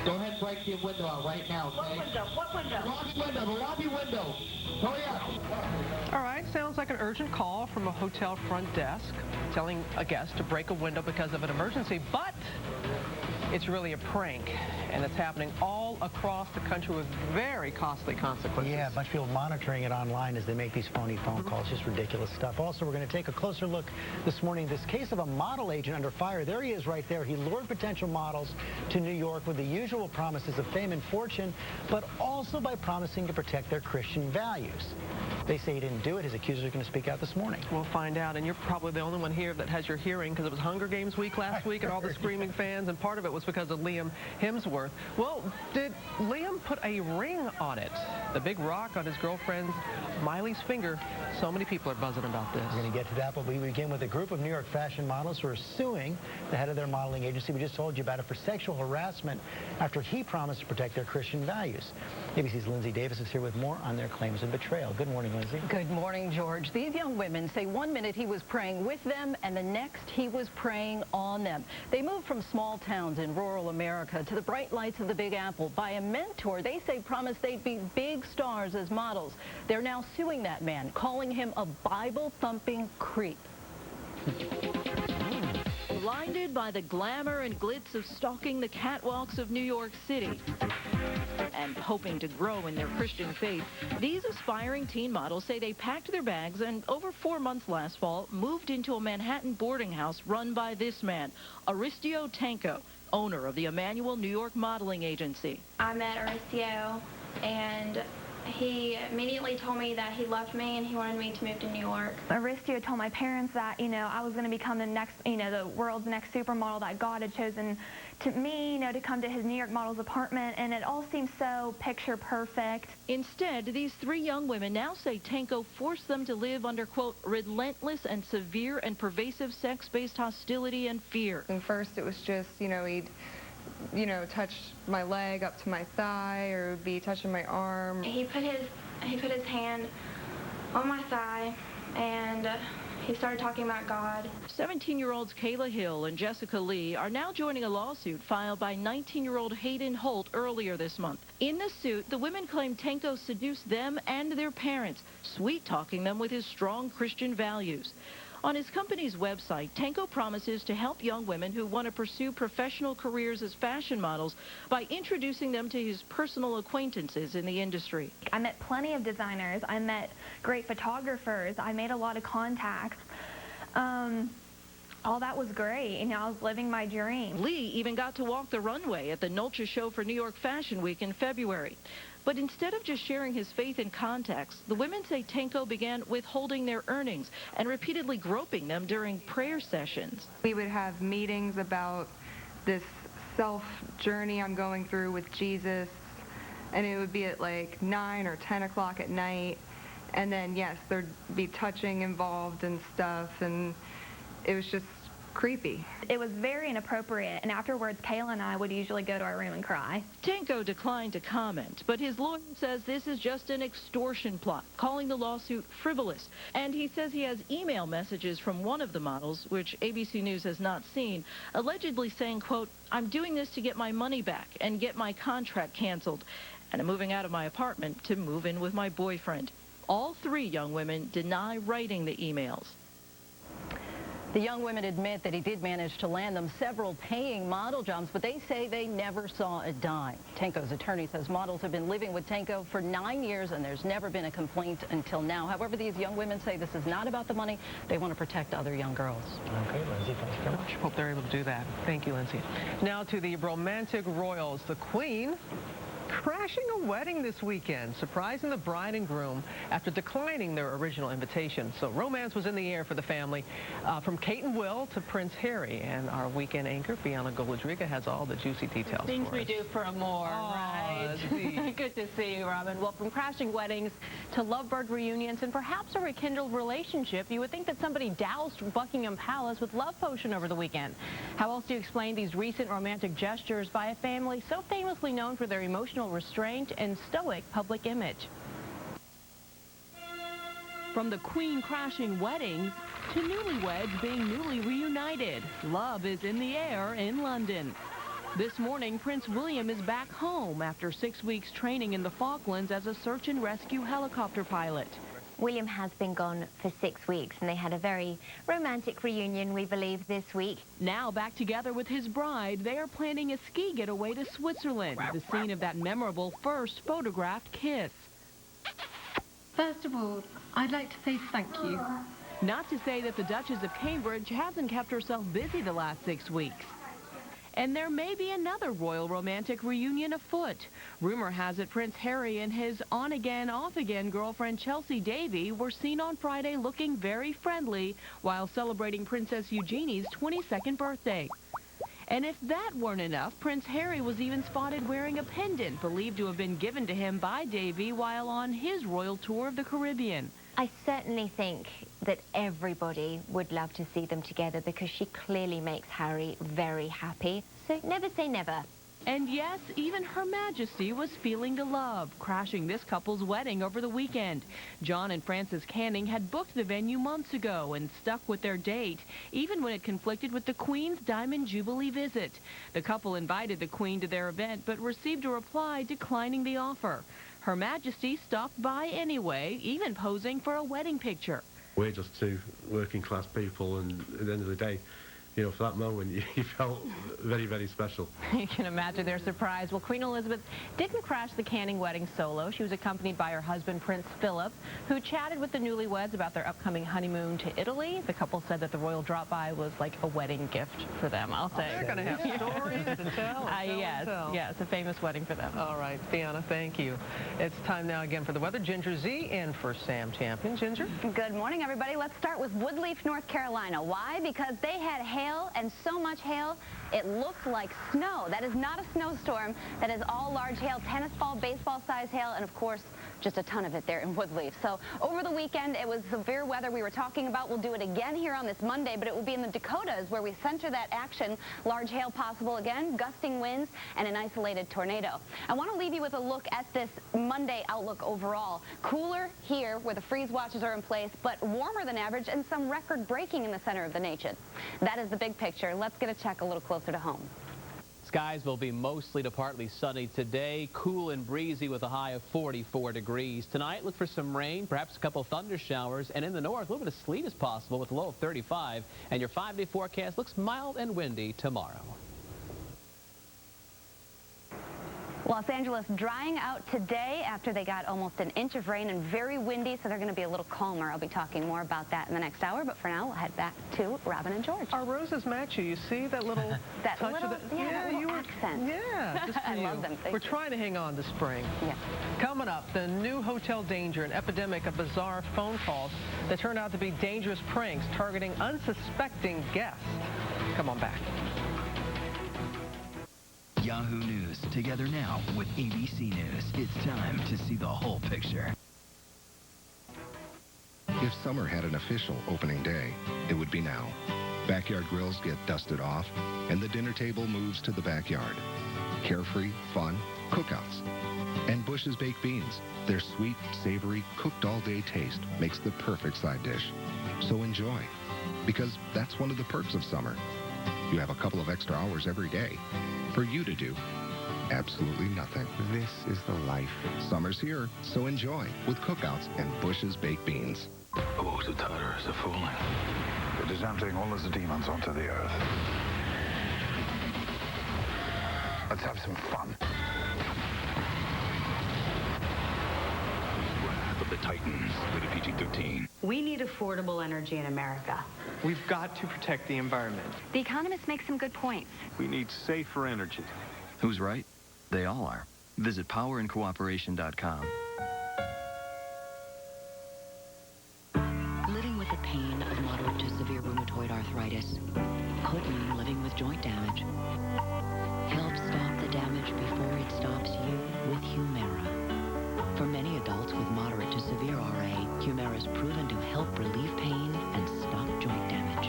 Go ahead and break your window out right now, okay? What window? What window? Lobby window, the lobby window. Hurry up. All right, sounds like an urgent call from a hotel front desk telling a guest to break a window because of an emergency, but it's really a prank, and it's happening all across the country with very costly consequences. Yeah, a bunch of people monitoring it online as they make these phony phone calls. Just ridiculous stuff. Also, we're going to take a closer look this morning. This case of a model agent under fire. There he is right there. He lured potential models to New York with the usual promises of fame and fortune, but also by promising to protect their Christian values. They say he didn't do it. His accusers are going to speak out this morning. We'll find out, and you're probably the only one here that has your hearing because it was Hunger Games week last week and all the screaming fans, and part of it was because of Liam Hemsworth. Well, did Liam put a ring on it? The big rock on his girlfriend Miley's finger. So many people are buzzing about this. We're going to get to that, but we begin with a group of New York fashion models who are suing the head of their modeling agency. We just told you about it for sexual harassment after he promised to protect their Christian values. ABC's Lindsay Davis is here with more on their claims of betrayal. Good morning, Lindsay. Good morning, George. These young women say one minute he was praying with them and the next he was praying on them. They moved from small towns in rural America to the bright lights of the Big Apple by a mentor they say promised they'd be big stars as models. They're now suing that man, calling him a Bible-thumping creep. Blinded by the glamour and glitz of stalking the catwalks of New York City and hoping to grow in their Christian faith, these aspiring teen models say they packed their bags and over 4 months last fall moved into a Manhattan boarding house run by this man, Aristio Tanco, owner of the Emmanuel New York modeling agency. I met Aristio, and he immediately told me that he loved me and he wanted me to move to New York. Aristio told my parents that, I was going to become the next, the world's next supermodel that God had chosen to me, to come to his New York model's apartment, and it all seemed so picture perfect. Instead, these 3 young women now say Tanco forced them to live under, quote, relentless and severe and pervasive sex-based hostility and fear. And first it was just, he'd touch my leg up to my thigh, or be touching my arm. He put his hand on my thigh, and he started talking about God. 17-year-olds Kayla Hill and Jessica Lee are now joining a lawsuit filed by 19-year-old Hayden Holt earlier this month. In the suit, the women claim Tanco seduced them and their parents, sweet-talking them with his strong Christian values. On his company's website, Tanco promises to help young women who want to pursue professional careers as fashion models by introducing them to his personal acquaintances in the industry. I met plenty of designers. I met great photographers. I made a lot of contacts. All that was great. I was living my dream. Lee even got to walk the runway at the Nolcha show for New York Fashion Week in February. But instead of just sharing his faith in contacts, the women say Tanco began withholding their earnings and repeatedly groping them during prayer sessions. We would have meetings about this self-journey I'm going through with Jesus, and it would be at like 9 or 10 o'clock at night, and then, yes, there'd be touching involved and stuff, and it was just creepy. It was very inappropriate, and afterwards Kayla and I would usually go to our room and cry. Tanco declined to comment, but his lawyer says this is just an extortion plot, calling the lawsuit frivolous. And he says he has email messages from one of the models, which ABC News has not seen, allegedly saying, quote, "I'm doing this to get my money back and get my contract canceled, and I'm moving out of my apartment to move in with my boyfriend." All 3 young women deny writing the emails. The young women admit that he did manage to land them several paying model jobs, but they say they never saw a dime. Tanco's attorney says models have been living with Tanco for 9 years, and there's never been a complaint until now. However, these young women say this is not about the money. They want to protect other young girls. Okay, Lindsay, thanks very much. Hope they're able to do that. Thank you, Lindsay. Now to the romantic royals. The Queen crashing a wedding this weekend, surprising the bride and groom after declining their original invitation. So romance was in the air for the family, from Kate and Will to Prince Harry. And our weekend anchor, Bianca Goldriga, has all the juicy details. Things we do for more, right? Good to see you, Robin. Well, from crashing weddings to lovebird reunions and perhaps a rekindled relationship, you would think that somebody doused Buckingham Palace with love potion over the weekend. How else do you explain these recent romantic gestures by a family so famously known for their emotional restraint and stoic public image? From the Queen crashing weddings to newlyweds being newly reunited, love is in the air in London. This morning, Prince William is back home after 6 weeks training in the Falklands as a search and rescue helicopter pilot. William has been gone for 6 weeks, and they had a very romantic reunion, we believe, this week. Now back together with his bride, they are planning a ski getaway to Switzerland, the scene of that memorable first photographed kiss. First of all, I'd like to say thank you. Not to say that the Duchess of Cambridge hasn't kept herself busy the last 6 weeks. And there may be another royal romantic reunion afoot. Rumor has it Prince Harry and his on-again, off-again girlfriend Chelsea Davy were seen on Friday looking very friendly while celebrating Princess Eugenie's 22nd birthday. And if that weren't enough, Prince Harry was even spotted wearing a pendant believed to have been given to him by Davy while on his royal tour of the Caribbean. I certainly think that everybody would love to see them together because she clearly makes Harry very happy. So never say never. And yes, even Her Majesty was feeling the love, crashing this couple's wedding over the weekend. John and Frances Canning had booked the venue months ago and stuck with their date, even when it conflicted with the Queen's Diamond Jubilee visit. The couple invited the Queen to their event, but received a reply declining the offer. Her Majesty stopped by anyway, even posing for a wedding picture. We're just two working class people, and at the end of the day, you know, for that moment, you felt very, very special. You can imagine their surprise. Well, Queen Elizabeth didn't crash the Canning wedding solo. She was accompanied by her husband, Prince Philip, who chatted with the newlyweds about their upcoming honeymoon to Italy. The couple said that the royal drop-by was like a wedding gift for them, I'll say. They're going to have stories to tell. Yes, a famous wedding for them. All right, Fiona, thank you. It's time now again for the weather. Ginger Z in for Sam Champion. Ginger? Good morning, everybody. Let's start with Woodleaf, North Carolina. Why? Because they had hail, and so much hail, it looked like snow. That is not a snowstorm. That is all large hail, tennis ball, baseball size hail, and of course, just a ton of it there in Woodleaf. So over the weekend, it was severe weather we were talking about. We'll do it again here on this Monday, but it will be in the Dakotas where we center that action. Large hail possible again, gusting winds, and an isolated tornado. I want to leave you with a look at this Monday outlook overall. Cooler here where the freeze watches are in place, but warmer than average and some record breaking in the center of the nation. That is the big picture. Let's get a check a little closer to home. Skies will be mostly to partly sunny today, cool and breezy with a high of 44 degrees. Tonight, look for some rain, perhaps a couple thunder showers, and in the north, a little bit of sleet is possible with a low of 35. And your 5-day forecast looks mild and windy tomorrow. Los Angeles drying out today after they got almost an inch of rain and very windy, so they're going to be a little calmer. I'll be talking more about that in the next hour, but for now, we'll head back to Robin and George. Our roses match you. You see that little touch of the... that little accent. Yeah, just for I you. love them. We're trying to hang on to spring. Yeah. Coming up, the new Hotel Danger, an epidemic of bizarre phone calls that turned out to be dangerous pranks targeting unsuspecting guests. Come on back. Yahoo News, together now with ABC News. It's time to see the whole picture. If summer had an official opening day, it would be now. Backyard grills get dusted off, and the dinner table moves to the backyard. Carefree, fun, cookouts. And Bush's Baked Beans. Their sweet, savory, cooked-all-day taste makes the perfect side dish. So enjoy, because that's one of the perks of summer. You have a couple of extra hours every day for you to do absolutely nothing. This is the life. Summer's here, so enjoy with cookouts and Bush's Baked Beans. Oh, the Tatars are falling. It is emptying all of the demons onto the earth. Let's have some fun. Wrath of the Titans, with a PG-13. We need affordable energy in America. We've got to protect the environment. The economists make some good points. We need safer energy. Who's right? They all are. Visit powerandcooperation.com. Living with the pain of moderate to severe rheumatoid arthritis could mean living with joint damage. Help stop the damage before it stops you with Humira. For many adults with moderate to severe RA, Humira is proven to help relieve pain and stop joint damage.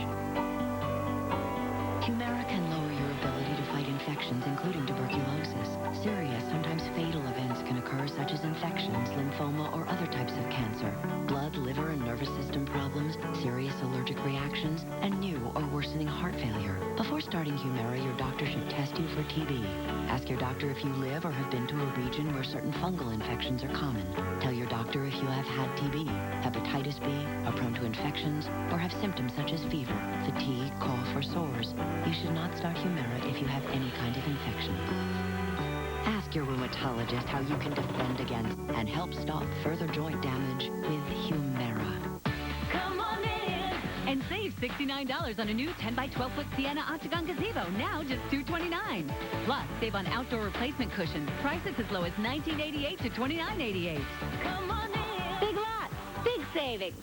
Humira can lower your ability to fight infections, including tuberculosis. Serious, sometimes fatal events can occur, such as infections, lymphoma, or other types of cancer, blood, liver, and nervous system problems, serious allergic reactions, and new or worsening heart failure. Before starting Humira, your doctor should test you for TB. Ask your doctor if you live or have been to a region where certain fungal infections are common. Tell your doctor if you have had TB, hepatitis B, are prone to infections, or have symptoms such as fever, fatigue, cough, or sores. You should not start Humira if you have any kind of infection. Ask your rheumatologist how you can defend against and help stop further joint damage with Humira. Come on in and save $69 on a new 10 by 12 foot Sienna Octagon gazebo, now just $229. Plus, save on outdoor replacement cushions, prices as low as $19.88 to $29.88. Come on in. Big lots, big savings.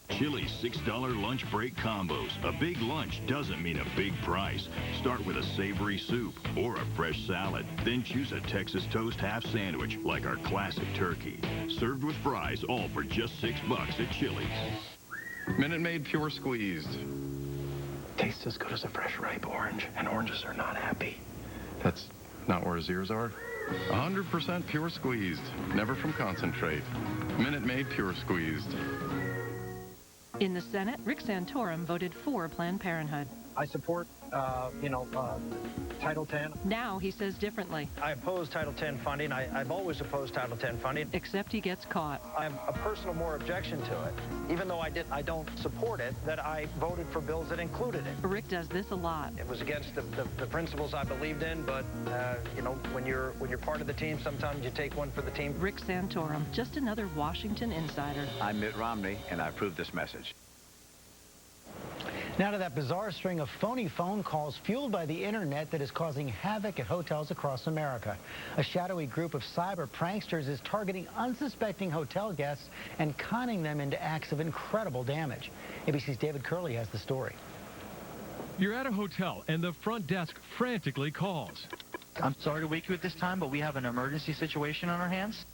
Chili's $6 lunch break combos. A big lunch doesn't mean a big price. Start with a savory soup or a fresh salad. Then choose a Texas toast half sandwich like our classic turkey. Served with fries, all for just $6 at Chili's. Minute Maid Pure Squeezed. Tastes as good as a fresh ripe orange, and oranges are not happy. That's not where his ears are. 100% pure squeezed, never from concentrate. Minute Maid Pure Squeezed. In the Senate, Rick Santorum voted for Planned Parenthood. I support, Title X. Now he says differently. I oppose Title X funding. I've always opposed Title X funding. Except he gets caught. I have a personal more objection to it. Even though I don't support it, that I voted for bills that included it. Rick does this a lot. It was against the principles I believed in, but, when you're part of the team, sometimes you take one for the team. Rick Santorum, just another Washington insider. I'm Mitt Romney, and I approve this message. Now to that bizarre string of phony phone calls fueled by the internet that is causing havoc at hotels across America. A shadowy group of cyber pranksters is targeting unsuspecting hotel guests and conning them into acts of incredible damage. ABC's David Curley has the story. You're at a hotel and the front desk frantically calls. I'm sorry to wake you at this time, but we have an emergency situation on our hands.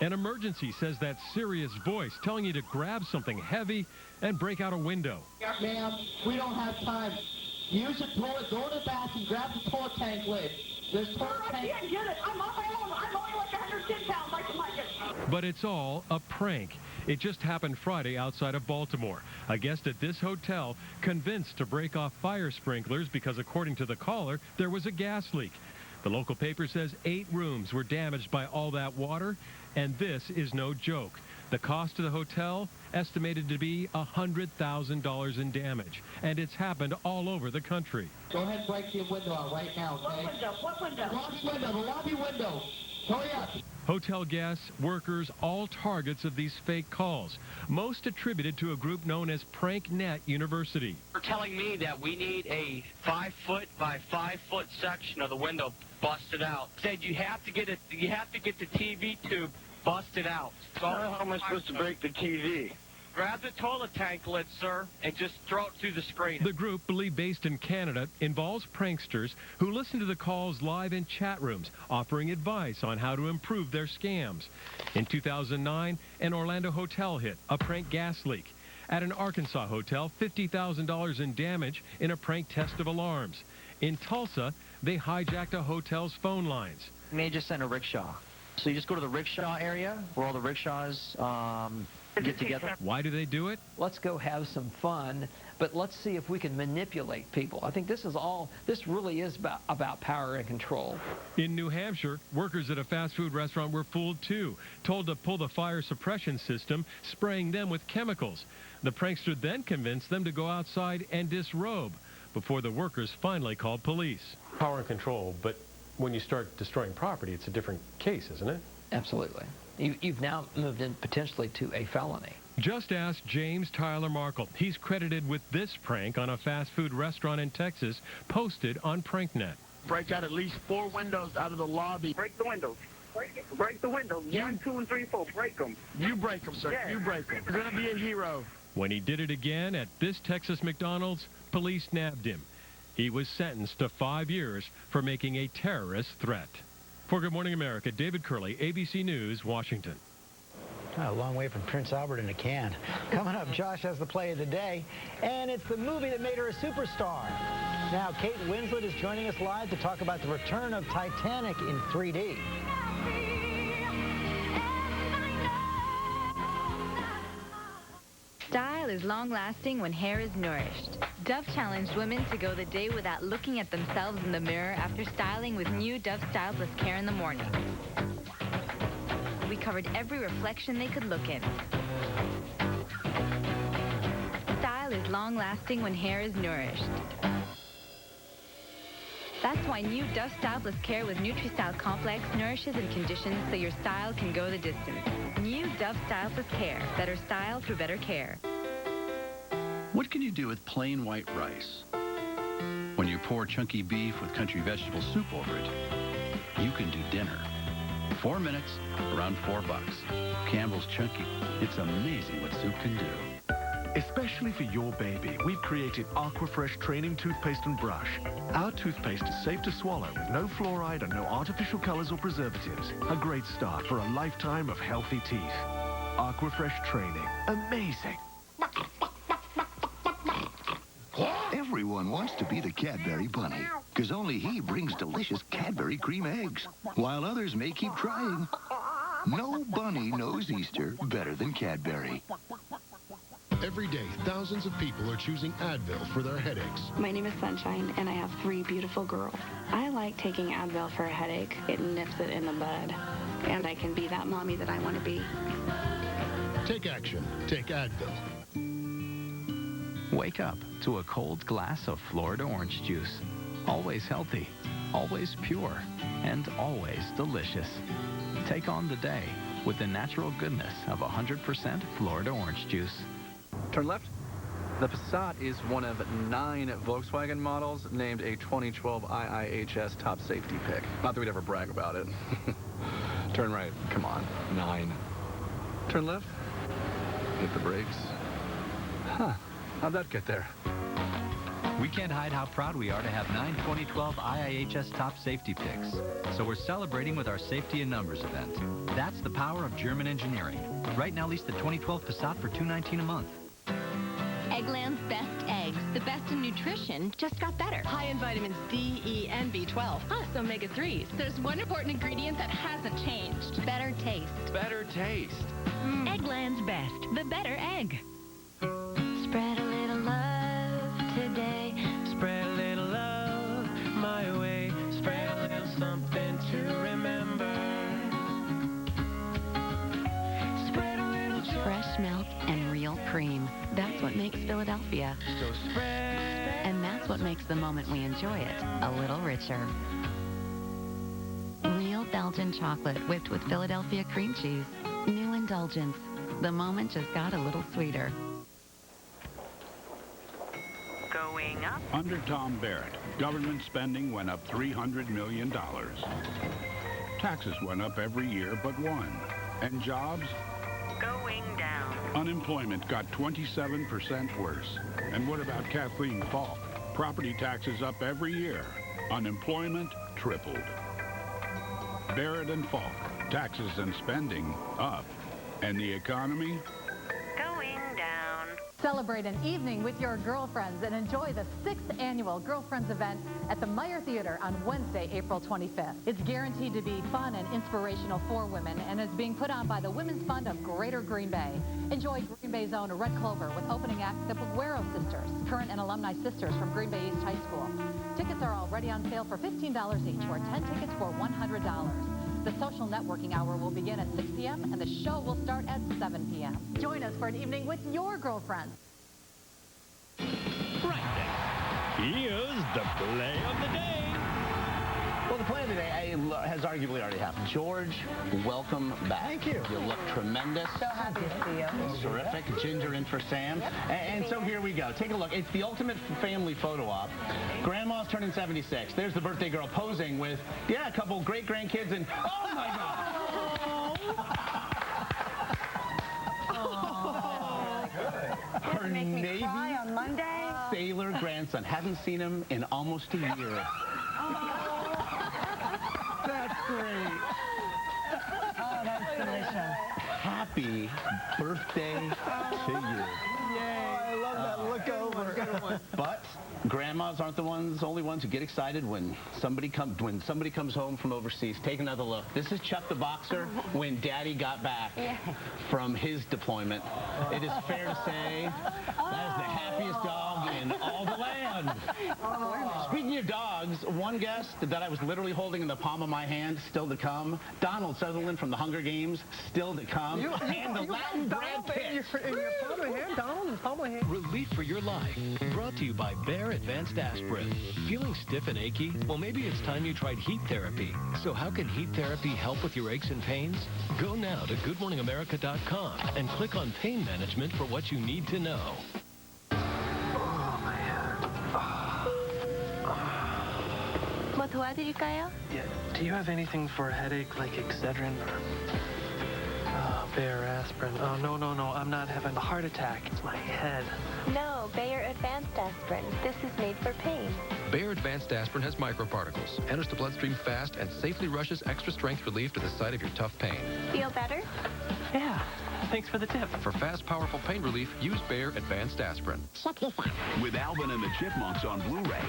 An emergency, says that serious voice telling you to grab something heavy and break out a window. Ma'am, we don't have time. Use the toilet, go to the bathroom, grab the toilet tank lid. There's toilet tank. I can't get it. I'm on my own. I'm only like 110 pounds. I can make it. But it's all a prank. It just happened Friday outside of Baltimore. A guest at this hotel convinced to break off fire sprinklers because, according to the caller, there was a gas leak. The local paper says 8 rooms were damaged by all that water, and this is no joke. The cost of the hotel estimated to be $100,000 in damage, and it's happened all over the country. Go ahead and break your window out right now, okay? What window? What window? Lobby window, the lobby window. Hurry up. Hotel guests, workers, all targets of these fake calls, most attributed to a group known as PrankNet University. They're telling me that we need a 5-foot by 5-foot section of the window busted out. Said you have to get the TV tube busted out. So how am I supposed to break the TV? Grab the toilet tank lid, sir, and just throw it through the screen. The group, believed based in Canada, involves pranksters who listen to the calls live in chat rooms, offering advice on how to improve their scams. In 2009, an Orlando hotel hit a prank gas leak. At an Arkansas hotel, $50,000 in damage in a prank test of alarms. In Tulsa, they hijacked a hotel's phone lines. You may just send a rickshaw. So you just go to the rickshaw area where all the rickshaws get together. Why do they do it? Let's go have some fun, but let's see if we can manipulate people. I think this really is about power and control. In New Hampshire, workers at a fast food restaurant were fooled too, told to pull the fire suppression system, spraying them with chemicals. The prankster then convinced them to go outside and disrobe before the workers finally called police. Power and control, but when you start destroying property, it's a different case, isn't it? Absolutely. You've now moved in potentially to a felony. Just ask James Tyler Markle. He's credited with this prank on a fast food restaurant in Texas, posted on PrankNet. Break out at least 4 windows out of the lobby. Break the windows. Break the windows. 1, 2, and 3, 4. Break them. You break them, sir. Yeah. You break them. You're going to be a hero. When he did it again at this Texas McDonald's, police nabbed him. He was sentenced to 5 years for making a terrorist threat. For Good Morning America, David Curley, ABC News, Washington. A long way from Prince Albert in a can. Coming up, Josh has the play of the day, and it's the movie that made her a superstar. Now, Kate Winslet is joining us live to talk about the return of Titanic in 3D. Style is long-lasting when hair is nourished. Dove challenged women to go the day without looking at themselves in the mirror after styling with new Dove Styledless Care in the morning. We covered every reflection they could look in. Style is long-lasting when hair is nourished. That's why new Dove Styledless Care with Nutri-Style Complex nourishes and conditions so your style can go the distance. New Dove Styledless Care. Better style through better care. What can you do with plain white rice? When you pour chunky beef with country vegetable soup over it, you can do dinner. 4 minutes, around $4. Campbell's Chunky. It's amazing what soup can do. Especially for your baby, we've created Aquafresh Training Toothpaste and Brush. Our toothpaste is safe to swallow with no fluoride and no artificial colors or preservatives. A great start for a lifetime of healthy teeth. Aquafresh Training. Amazing. Everyone wants to be the Cadbury Bunny, because only he brings delicious Cadbury cream eggs, while others may keep trying. No bunny knows Easter better than Cadbury. Every day, thousands of people are choosing Advil for their headaches. My name is Sunshine, and I have 3 beautiful girls. I like taking Advil for a headache. It nips it in the bud, and I can be that mommy that I want to be. Take action. Take Advil. Wake up to a cold glass of Florida orange juice. Always healthy, always pure, and always delicious. Take on the day with the natural goodness of 100% Florida orange juice. Turn left. The Passat is one of 9 Volkswagen models named a 2012 IIHS top safety pick. Not that we'd ever brag about it. Turn right. Come on. 9. Turn left. Hit the brakes. Huh. How'd that get there? We can't hide how proud we are to have 9 2012 IIHS top safety picks. So we're celebrating with our Safety in Numbers event. That's the power of German engineering. Right now, lease the 2012 Passat for $219 a month. Eggland's best eggs, the best in nutrition, just got better. High in vitamins D, E, and B12, plus omega-3s. There's one important ingredient that hasn't changed. Better taste. Better taste. Eggland's best, the better egg. Spread a little love today. Spread a little love my way. Spread a little something to remember. Spread a little joy. Fresh milk and real cream. That's what makes Philadelphia. So spread. And that's what makes the moment we enjoy it a little richer. Real Belgian chocolate whipped with Philadelphia cream cheese. New indulgence. The moment just got a little sweeter. Going up. Under Tom Barrett, government spending went up $300 million. Taxes went up every year but one. And jobs? Going down. Unemployment got 27% worse. And what about Kathleen Falk? Property taxes up every year. Unemployment tripled. Barrett and Falk, taxes and spending up. And the economy? Going down. Celebrate an evening with your girlfriends and enjoy the 6th annual Girlfriends event at the Meyer Theater on Wednesday, April 25th. It's guaranteed to be fun and inspirational for women and is being put on by the Women's Fund of Greater Green Bay. Enjoy Green Bay's own Red Clover with opening act the Peguero Sisters, current and alumni sisters from Green Bay East High School. Tickets are already on sale for $15 each or 10 tickets for $100. The social networking hour will begin at 6 p.m. and the show will start at 7 p.m. Join us for an evening with your girlfriends. Here's the play of the day. Well, the play of the day has arguably already happened. George, welcome back. Thank you. You look tremendous. So happy to see you. Terrific. Ginger in for Sam. Yep. And so here we go. Take a look. It's the ultimate family photo op. Grandma's turning 76. There's the birthday girl posing with, a couple great grandkids and, oh my God. Her Navy on Monday. Sailor grandson. Haven't seen him in almost a year. That's great. Oh, that's delicious. happy birthday to you. I love that look over. But grandmas aren't the only ones who get excited when somebody comes home from overseas. Take another look. This is Chuck the Boxer when Daddy got back from his deployment. It is fair to say that is the happiest dog in all the land. Speaking of dogs, one guest that I was literally holding in the palm of my hand, still to come. Donald Sutherland from the Hunger Games, still to come. And the Latin Brad Pitt. In your palm of hand, Donald, in palm of hand. Relief for your life. Brought to you by Bayer Advanced Aspirin. Feeling stiff and achy? Well, maybe it's time you tried heat therapy. So how can heat therapy help with your aches and pains? Go now to GoodMorningAmerica.com and click on pain management for what you need to know. 뭐 도와드릴까요? Yeah. Do you have anything for a headache like Excedrin or Bayer aspirin? Oh, no. I'm not having a heart attack. It's my head. No, Bayer Advanced Aspirin. This is made for pain. Bayer Advanced Aspirin has microparticles, enters the bloodstream fast, and safely rushes extra strength relief to the site of your tough pain. Feel better? Yeah. Thanks for the tip. For fast, powerful pain relief, use Bayer Advanced Aspirin. Check this out. With Alvin and the Chipmunks on Blu-ray,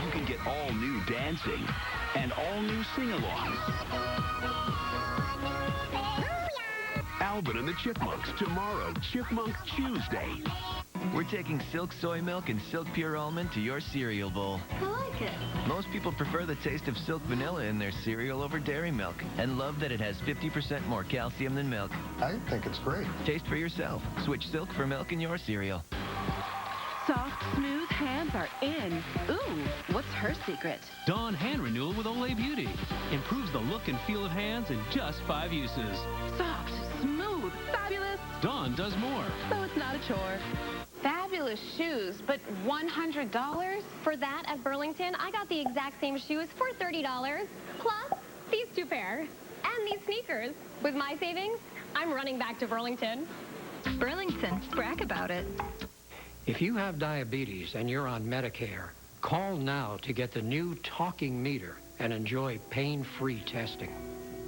you can get all new dancing and all new sing-alongs. Alvin and the Chipmunks, tomorrow, Chipmunk Tuesday. We're taking Silk Soy Milk and Silk Pure Almond to your cereal bowl. I like it. Most people prefer the taste of Silk Vanilla in their cereal over dairy milk and love that it has 50% more calcium than milk. I think it's great. Taste for yourself. Switch Silk for milk in your cereal. Soft, smooth hands are in. Ooh, what's her secret? Dawn Hand Renewal with Olay Beauty. Improves the look and feel of hands in just 5 uses. Soft, smooth, fabulous. Dawn does more. So it's not a chore. Fabulous shoes, but $100? For that at Burlington, I got the exact same shoes for $30. Plus, these 2 pair. And these sneakers. With my savings, I'm running back to Burlington. Burlington, brag about it. If you have diabetes and you're on Medicare, call now to get the new talking meter and enjoy pain-free testing.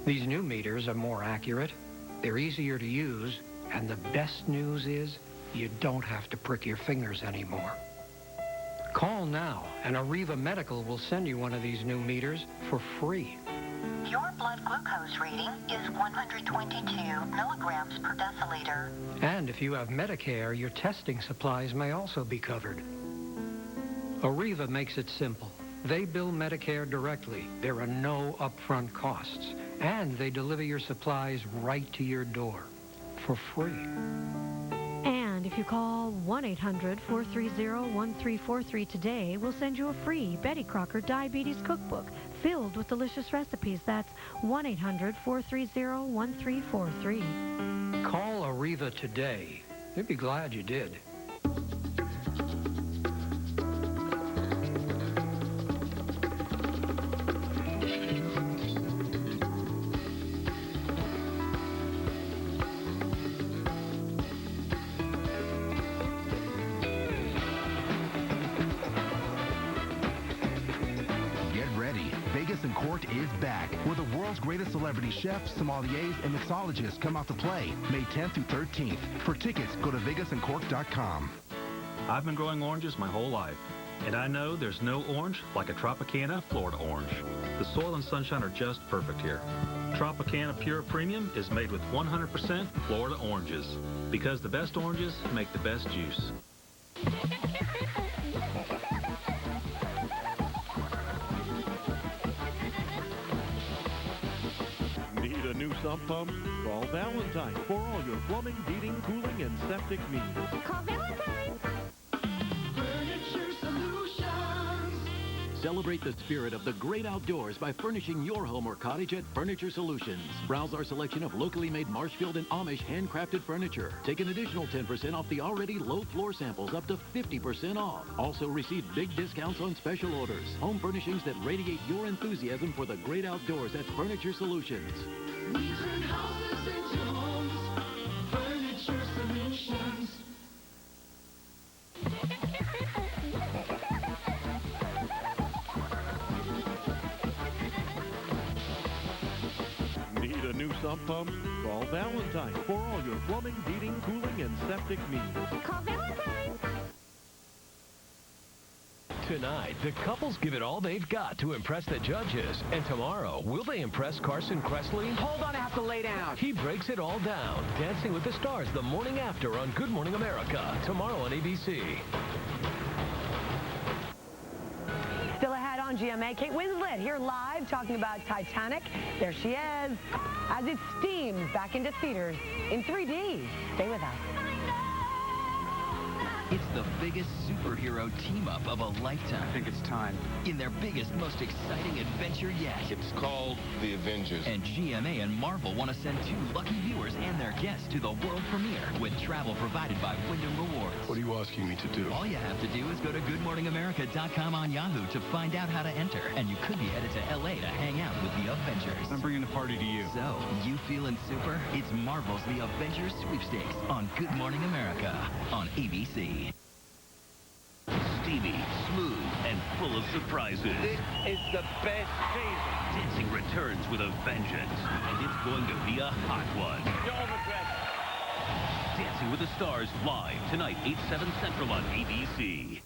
These new meters are more accurate, they're easier to use, and the best news is you don't have to prick your fingers anymore. Call now, and Arriva Medical will send you one of these new meters for free. Your blood glucose reading is 122 milligrams per deciliter. And if you have Medicare, your testing supplies may also be covered. Arriva makes it simple. They bill Medicare directly. There are no upfront costs. And they deliver your supplies right to your door for free. And if you call 1-800-430-1343 today, we'll send you a free Betty Crocker Diabetes Cookbook filled with delicious recipes. That's 1-800-430-1343. Call Arriva today. You'd be glad you did. Is back, where the world's greatest celebrity chefs, sommeliers, and mixologists come out to play May 10th through 13th. For tickets, go to vegasandcork.com. I've been growing oranges my whole life, and I know there's no orange like a Tropicana Florida orange. The soil and sunshine are just perfect here. Tropicana Pure Premium is made with 100% Florida oranges, because the best oranges make the best juice. New sump pump? Call Valentine for all your plumbing, heating, cooling, and septic needs. Call Valentine. Furniture Solutions. Celebrate the spirit of the great outdoors by furnishing your home or cottage at Furniture Solutions. Browse our selection of locally made Marshfield and Amish handcrafted furniture. Take an additional 10% off the already low floor samples, up to 50% off. Also receive big discounts on special orders. Home furnishings that radiate your enthusiasm for the great outdoors at Furniture Solutions. We turn houses into homes. Furniture Solutions. Need a new sump pump? Call Valentine for all your plumbing, heating, cooling, and septic needs. Call Valentine. Tonight, the couples give it all they've got to impress the judges. And tomorrow, will they impress Carson Kressley? Hold on, I have to lay down. He breaks it all down. Dancing with the Stars the morning after on Good Morning America. Tomorrow on ABC. Still ahead on GMA, Kate Winslet here live talking about Titanic. There she is as it steams back into theaters in 3D. Stay with us. It's the biggest superhero team-up of a lifetime. I think it's time. In their biggest, most exciting adventure yet. It's called The Avengers. And GMA and Marvel want to send 2 lucky viewers and their guests to the world premiere with travel provided by Wyndham Rewards. What are you asking me to do? All you have to do is go to goodmorningamerica.com on Yahoo to find out how to enter. And you could be headed to LA to hang out with the Avengers. I'm bringing the party to you. So, you feeling super? It's Marvel's The Avengers Sweepstakes on Good Morning America on ABC. Steamy, smooth, and full of surprises. This is the best season. Dancing returns with a vengeance, and it's going to be a hot one. You'll regret it. Dancing with the Stars live tonight, 8/7 Central on ABC.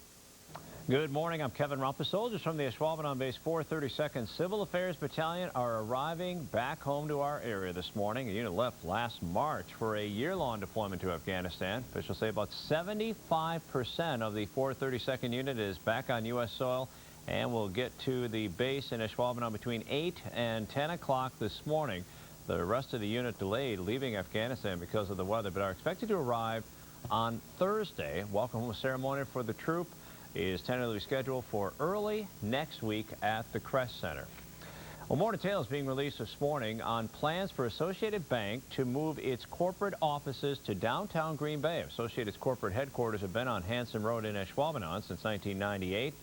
Good morning. I'm Kevin Rumpus. Soldiers from the Ashwaubenon Base 432nd Civil Affairs Battalion are arriving back home to our area this morning. The unit left last March for a year-long deployment to Afghanistan. Officials say about 75% of the 432nd unit is back on U.S. soil and will get to the base in Ashwaubenon between 8 and 10 o'clock this morning. The rest of the unit delayed leaving Afghanistan because of the weather, but are expected to arrive on Thursday. Welcome home ceremony for the troop is tentatively scheduled for early next week at the Crest Center. Well, more details being released this morning on plans for Associated Bank to move its corporate offices to downtown Green Bay. Associated's corporate headquarters have been on Hanson Road in Ashwaubenon since 1998.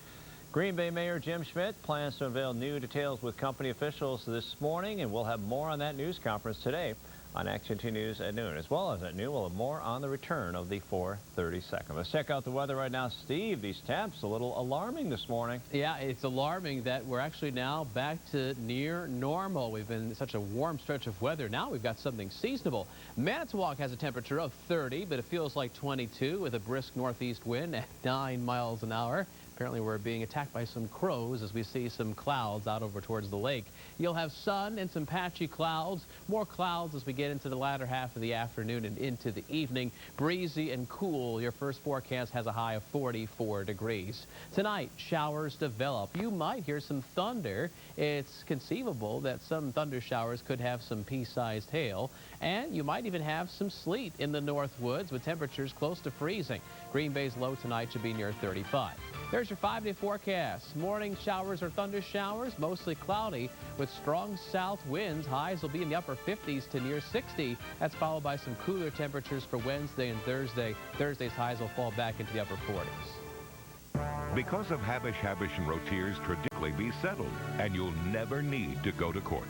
Green Bay Mayor Jim Schmidt plans to unveil new details with company officials this morning, and we'll have more on that news conference today on Action 2 News at noon. As well as at noon, we'll have more on the return of the 432nd. Let's check out the weather right now. Steve, these temps a little alarming this morning. Yeah, it's alarming that we're actually now back to near normal. We've been in such a warm stretch of weather. Now we've got something seasonable. Manitowoc has a temperature of 30, but it feels like 22 with a brisk northeast wind at 9 miles an hour. Apparently we're being attacked by some crows as we see some clouds out over towards the lake. You'll have sun and some patchy clouds. More clouds as we get into the latter half of the afternoon and into the evening. Breezy and cool. Your first forecast has a high of 44 degrees. Tonight, showers develop. You might hear some thunder. It's conceivable that some thunder showers could have some pea-sized hail. And you might even have some sleet in the north woods with temperatures close to freezing. Green Bay's low tonight should be near 35. There's your 5-day forecast. Morning showers or thunder showers, mostly cloudy with strong south winds. Highs will be in the upper 50s to near 60. That's followed by some cooler temperatures for Wednesday and Thursday. Thursday's highs will fall back into the upper 40s. Because of Habish, and Rotiers traditionally be settled, and you'll never need to go to court.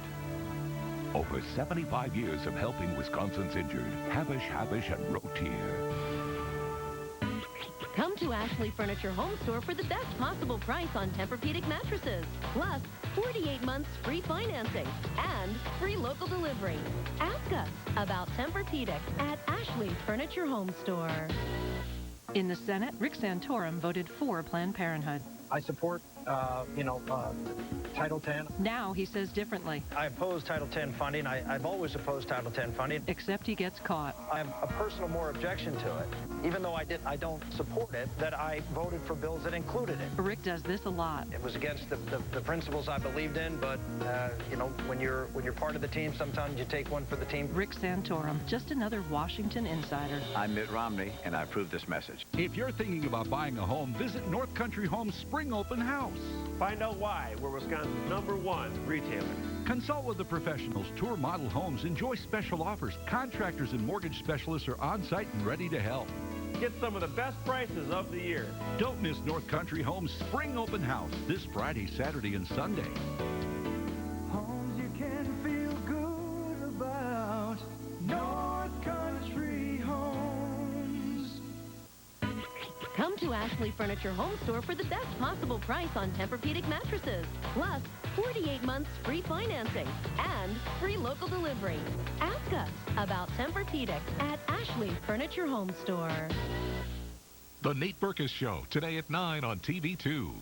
Over 75 years of helping Wisconsin's injured. Habish, and Rotier. Come to Ashley Furniture Home Store for the best possible price on Tempur-Pedic mattresses. Plus, 48 months free financing and free local delivery. Ask us about Tempur-Pedic at Ashley Furniture Home Store. In the Senate, Rick Santorum voted for Planned Parenthood. I support, Title X. Now he says differently. I oppose Title X funding. I've always opposed Title X funding. Except he gets caught. I have a personal more objection to it. Even though I don't support it, that I voted for bills that included it. Rick does this a lot. It was against the principles I believed in, but, when you're part of the team, sometimes you take one for the team. Rick Santorum, just another Washington insider. I'm Mitt Romney, and I approve this message. If you're thinking about buying a home, visit North Country Homes Spring Open House. Find out why we're Wisconsin's #1 retailer. Consult with the professionals. Tour model homes. Enjoy special offers. Contractors and mortgage specialists are on site and ready to help. Get some of the best prices of the year. Don't miss North Country Homes Spring Open House this Friday, Saturday, and Sunday. Homes you can feel good about. North Country Homes. Come to Ashley Furniture Home Store for the best possible price on Tempur-Pedic mattresses. Plus, 48 months free financing, and free local delivery. Ask us about Tempur-Pedic at Ashley Furniture Home Store. The Nate Berkus Show, today at 9 on TV2.